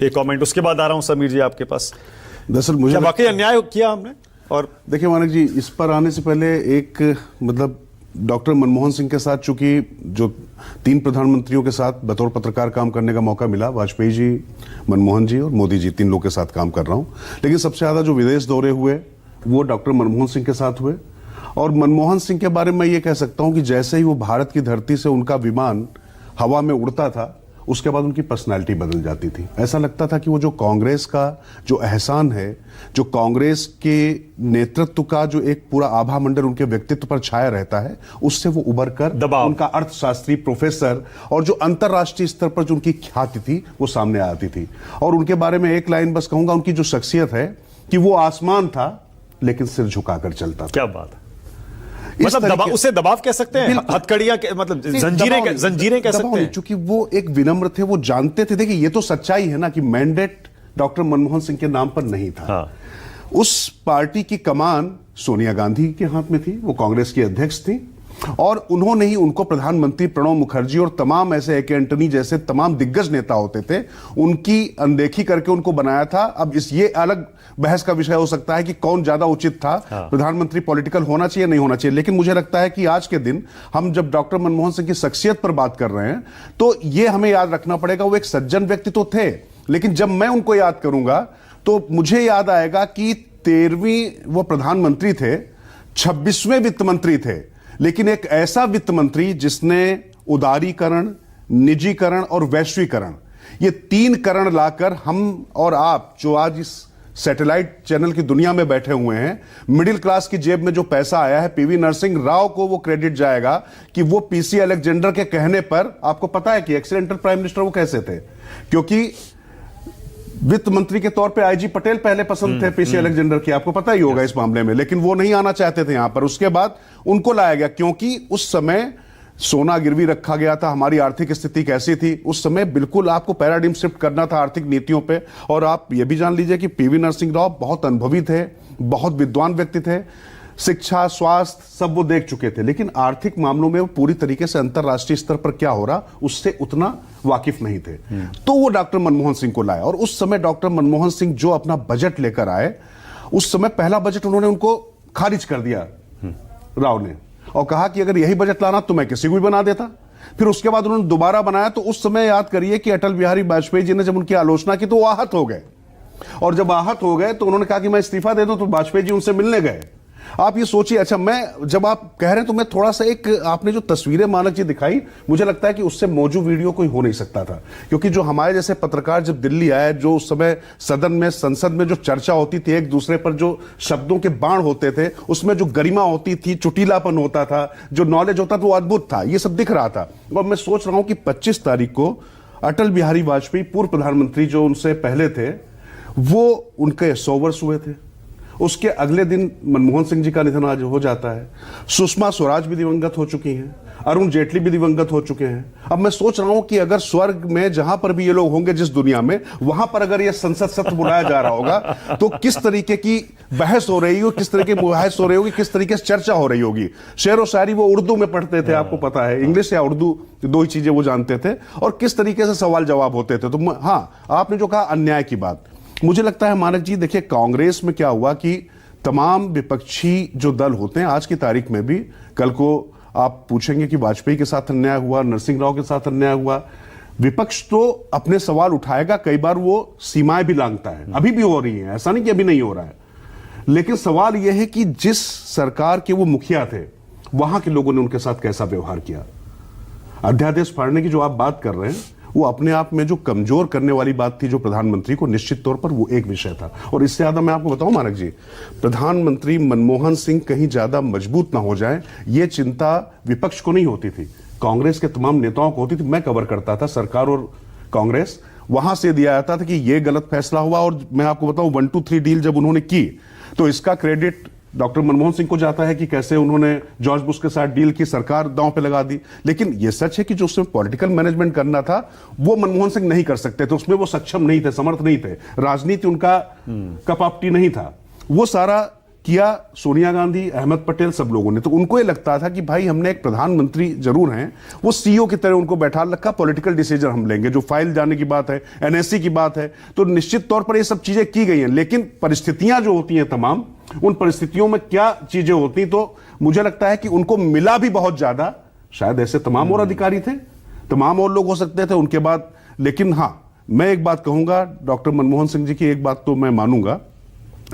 एक कमेंट, उसके बाद आ रहा हूं समीर जी आपके पास। दरअसल मुझे क्या वाकई अन्याय किया हमने? और देखिए मानक जी, इस पर आने से पहले एक मतलब डॉक्टर मनमोहन सिंह के साथ चूंकि जो 3 प्रधानमंत्रियों के साथ बतौर पत्रकार काम करने का मौका मिला, वाजपेयी जी, मनमोहन जी और मोदी जी, 3 लोग के साथ काम कर रहा हूं। लेकिन सबसे ज्यादा जो विदेश दौरे हुए वो डॉक्टर मनमोहन सिंह के साथ हुए। और मनमोहन सिंह के बारे में ये कह सकता हूं कि जैसे ही वो भारत की धरती से उनका विमान हवा में उड़ता था, उसके बाद उनकी पर्सनालिटी बदल जाती थी। ऐसा लगता था कि वो जो कांग्रेस का जो एहसान है, जो कांग्रेस के नेतृत्व का जो एक पूरा आभा मंडल उनके व्यक्तित्व पर छाया रहता है, उससे वो उबर कर उनका अर्थशास्त्री, प्रोफेसर और जो अंतरराष्ट्रीय स्तर पर जो उनकी ख्याति थी वो सामने आती थी। और उनके बारे में एक लाइन बस कहूंगा, उनकी जो शख्सियत है कि वो आसमान था लेकिन सिर झुकाकर चलता था। क्या बात है, मतलब उसे दबाव कह सकते हैं, हथकड़ियां मतलब जंजीरें कह सकते हैं। चूंकि वो एक विनम्र थे, वो जानते थे। देखिए ये तो सच्चाई है ना कि मैंडेट डॉक्टर मनमोहन सिंह के नाम पर नहीं था। हाँ। उस पार्टी की कमान सोनिया गांधी के हाथ में थी, वो कांग्रेस की अध्यक्ष थी, और उन्होंने ही उनको प्रधानमंत्री प्रणब मुखर्जी और तमाम ऐसे ए के एंटनी जैसे तमाम दिग्गज नेता होते थे, उनकी अनदेखी करके उनको बनाया था। अब ये अलग बहस का विषय हो सकता है कि कौन ज्यादा उचित था, प्रधानमंत्री पॉलिटिकल होना चाहिए नहीं होना चाहिए। लेकिन मुझे लगता है कि आज के दिन हम जब डॉक्टर मनमोहन सिंह की शख्सियत पर बात कर रहे हैं तो ये हमें याद रखना पड़ेगा, वो एक सज्जन व्यक्ति तो थे, लेकिन जब मैं उनको याद करूंगा तो मुझे याद आएगा कि 13वीं वो प्रधानमंत्री थे, 26वें वित्त मंत्री थे, लेकिन एक ऐसा वित्त मंत्री जिसने उदारीकरण, निजीकरण और वैश्वीकरण, ये 3 करण लाकर हम और आप जो आज इस सैटेलाइट चैनल की दुनिया में बैठे हुए हैं, मिडिल क्लास की जेब में जो पैसा आया है, पीवी नरसिंह राव को वो क्रेडिट जाएगा कि वो पीसी अलेक्जेंडर के कहने पर, आपको पता है कि एक्सीडेंटल प्राइम मिनिस्टर वो कैसे थे, क्योंकि वित्त मंत्री के तौर पे आईजी पटेल पहले पसंद थे पीसी अलेक्जेंडर की, आपको पता ही होगा इस मामले में, लेकिन वो नहीं आना चाहते थे यहां पर। उसके बाद उनको लाया गया क्योंकि उस समय सोना गिरवी रखा गया था, हमारी आर्थिक स्थिति कैसी थी उस समय, बिल्कुल आपको पैराडिम शिफ्ट करना था आर्थिक नीतियों पे। और आप ये भी जान लीजिए कि पीवी नरसिंह राव बहुत अनुभवी थे, बहुत विद्वान व्यक्ति थे, शिक्षा, स्वास्थ्य सब वो देख चुके थे, लेकिन आर्थिक मामलों में वो पूरी तरीके से अंतरराष्ट्रीय स्तर पर क्या हो रहा उससे उतना वाकिफ नहीं थे। तो वो डॉक्टर मनमोहन सिंह को लाया, और उस समय डॉक्टर मनमोहन सिंह जो अपना बजट लेकर आए, उस समय पहला बजट उन्होंने उनको खारिज कर दिया राव ने, और कहा कि अगर यही बजट लाना तो मैं किसी को भी बना देता। फिर उसके बाद उन्होंने दोबारा बनाया, तो उस समय याद करिए कि अटल बिहारी वाजपेयी जी ने जब उनकी आलोचना की तो वो आहत हो गए, और जब आहत हो गए तो उन्होंने कहा कि मैं इस्तीफा दे दूं, तो वाजपेयी जी उनसे मिलने गए। आप ये सोचिए। अच्छा, मैं जब आप कह रहे हैं तो मैं थोड़ा सा, एक आपने जो तस्वीरें मानक जी दिखाई, मुझे लगता है कि उससे मौजूद वीडियो कोई हो नहीं सकता था, क्योंकि जो हमारे जैसे पत्रकार जब दिल्ली आए, जो उस समय सदन में, संसद में जो चर्चा होती थी, एक दूसरे पर जो शब्दों के बाण होते थे, उसमें जो गरिमा होती थी, चुटीलापन होता था, जो नॉलेज होता था, वो अद्भुत था, ये सब दिख रहा था। और मैं सोच रहा हूं कि 25 तारीख को अटल बिहारी वाजपेयी पूर्व प्रधानमंत्री जो उनसे पहले थे, वो उनके 100 वर्ष हुए थे। उसके अगले दिन मनमोहन सिंह जी का निधन आज हो जाता है, सुषमा स्वराज भी दिवंगत हो चुकी हैं, अरुण जेटली भी दिवंगत हो चुके हैं। अब मैं सोच रहा हूं कि अगर स्वर्ग में जहां पर भी ये लोग होंगे, जिस दुनिया में, वहां पर अगर ये संसद सत्र बुलाया जा रहा होगा तो किस तरीके की बहस हो रही होगी, किस तरीके की बहस हो रही होगी, किस तरीके से चर्चा हो रही होगी। शेर व शायरी वो उर्दू में पढ़ते थे, आपको पता है, इंग्लिश या उर्दू 2 ही चीजें वो जानते थे, और किस तरीके से सवाल जवाब होते थे। तो हाँ, आपने जो कहा अन्याय की बात, मुझे लगता है मानक जी, देखिए कांग्रेस में क्या हुआ कि तमाम विपक्षी जो दल होते हैं, आज की तारीख में भी, कल को आप पूछेंगे कि वाजपेयी के साथ अन्याय हुआ, नरसिंह राव के साथ अन्याय हुआ, विपक्ष तो अपने सवाल उठाएगा, कई बार वो सीमाएं भी लांघता है, अभी भी हो रही है, ऐसा नहीं कि अभी नहीं हो रहा है। लेकिन सवाल यह है कि जिस सरकार के वो मुखिया थे, वहां के लोगों ने उनके साथ कैसा व्यवहार किया। अध्यादेश फाड़ने की जो आप बात कर रहे हैं, वो अपने आप में जो कमजोर करने वाली बात थी जो प्रधानमंत्री को, निश्चित तौर पर वो एक विषय था। और इससे ज्यादा मैं आपको बताऊं मानक जी, प्रधानमंत्री मनमोहन सिंह कहीं ज्यादा मजबूत ना हो जाए, ये चिंता विपक्ष को नहीं होती थी, कांग्रेस के तमाम नेताओं को होती थी। मैं कवर करता था सरकार और कांग्रेस, वहां से दिया जाता था कि ये गलत फैसला हुआ। और मैं आपको बताऊं, 1, 2, 3 डील जब उन्होंने की तो इसका क्रेडिट डॉक्टर मनमोहन सिंह को जाता है कि कैसे उन्होंने जॉर्ज बुश के साथ डील की, सरकार दांव पे लगा दी। लेकिन यह सच है कि जो उसमें पॉलिटिकल मैनेजमेंट करना था वो मनमोहन सिंह नहीं कर सकते थे, उसमें वो सक्षम नहीं थे, समर्थ नहीं थे, राजनीति उनका कप ऑफ टी नहीं था। वो सारा किया सोनिया गांधी, अहमद पटेल, सब लोगों ने। तो उनको ये लगता था कि भाई हमने एक प्रधानमंत्री जरूर हैं, वो सीईओ की तरह उनको बैठा रखा, पॉलिटिकल डिसीजन हम लेंगे, जो फाइल जाने की बात है, एनएससी की बात है, तो निश्चित तौर पर ये सब चीजें की गई हैं। लेकिन परिस्थितियां जो होती हैं तमाम, उन परिस्थितियों में क्या चीजें होती, तो मुझे लगता है कि उनको मिला भी बहुत ज्यादा। शायद ऐसे तमाम और अधिकारी थे, तमाम और लोग हो सकते थे उनके बाद। लेकिन हां, मैं एक बात कहूंगा, डॉक्टर मनमोहन सिंह जी की एक बात तो मैं मानूंगा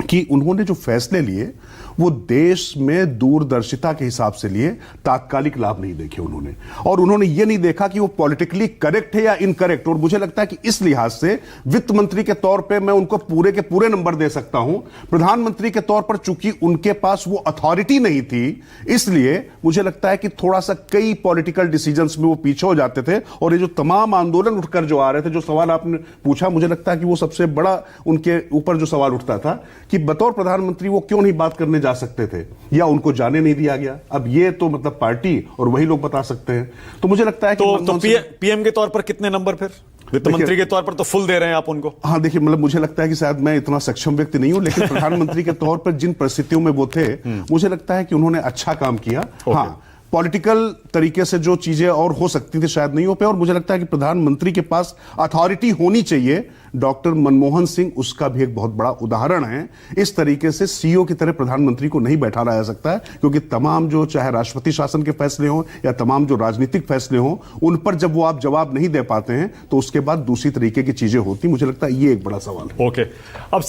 कि उन्होंने जो फैसले लिए वो देश में दूरदर्शिता के हिसाब से लिए, तात्कालिक लाभ नहीं देखे उन्होंने। और उन्होंने ये नहीं देखा कि वो पॉलिटिकली करेक्ट है या इनकरेक्ट। और मुझे लगता है कि इस लिहाज से वित्त मंत्री के तौर पे मैं उनको पूरे के पूरे नंबर दे सकता हूं। प्रधानमंत्री के तौर पर चूंकि उनके पास वो अथॉरिटी नहीं थी, इसलिए मुझे लगता है कि थोड़ा सा कई पॉलिटिकल डिसीजंस में वो पीछे हो जाते थे। और ये जो तमाम आंदोलन उठकर जो आ रहे थे, जो सवाल आपने पूछा, मुझे लगता है कि वो सबसे बड़ा उनके ऊपर जो सवाल उठता था कि बतौर प्रधानमंत्री वो क्यों नहीं बात करने जा सकते थे, या उनको जाने नहीं दिया गया। अब ये तो मतलब पार्टी और वही लोग बता सकते हैं। तो मुझे लगता है कि पीएम के तौर पर कितने नंबर, फिर वित्त मंत्री के तौर पर तो फुल दे रहे हैं आप उनको। हाँ देखिए, मतलब मुझे लगता है कि शायद मैं इतना सक्षम व्यक्ति नहीं हूं, लेकिन प्रधानमंत्री के तौर पर जिन परिस्थितियों में वो थे, मुझे लगता है कि उन्होंने अच्छा काम किया। हाँ, पॉलिटिकल तरीके से जो चीजें और हो सकती थी शायद नहीं हो पाए। और मुझे लगता है कि प्रधानमंत्री के पास अथॉरिटी होनी चाहिए। डॉक्टर मनमोहन सिंह उसका भी एक बहुत बड़ा उदाहरण है। इस तरीके से सीईओ की तरह प्रधानमंत्री को नहीं बैठा जा सकता है, क्योंकि तमाम जो चाहे राष्ट्रपति शासन के फैसले हों या तमाम जो राजनीतिक फैसले हों, उन पर जब वो आप जवाब नहीं दे पाते हैं तो उसके बाद दूसरी तरीके की चीजें होती। मुझे लगता है ये एक बड़ा सवाल है। ओके, अब